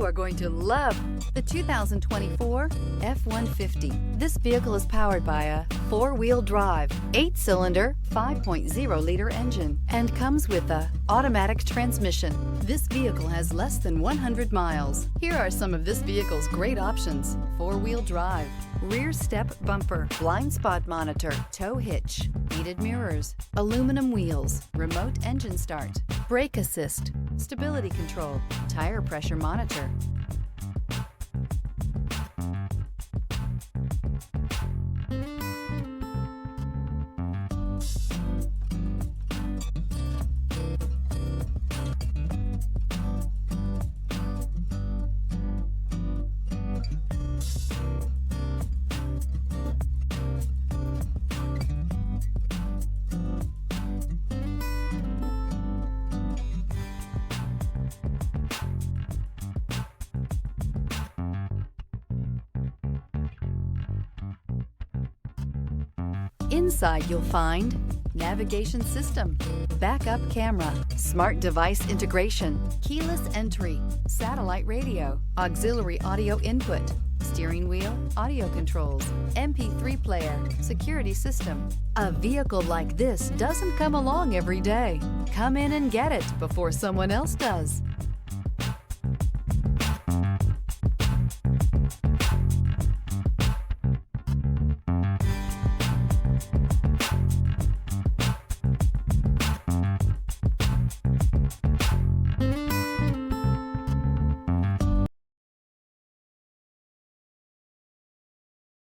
You are going to love the 2024 F-150. This vehicle is powered by a 4-wheel drive, 8-cylinder, 5.0-liter engine, and comes with a automatic transmission. This vehicle has less than 100 miles. Here are some of this vehicle's great options: 4-wheel drive, rear step bumper, blind spot monitor, tow hitch, heated mirrors, aluminum wheels, remote engine start, brake assist, stability control, tire pressure monitor. Inside you'll find navigation system, backup camera, smart device integration, keyless entry, satellite radio, auxiliary audio input, steering wheel audio controls, MP3 player, security system. A vehicle like this doesn't come along every day. Come in and get it before someone else does.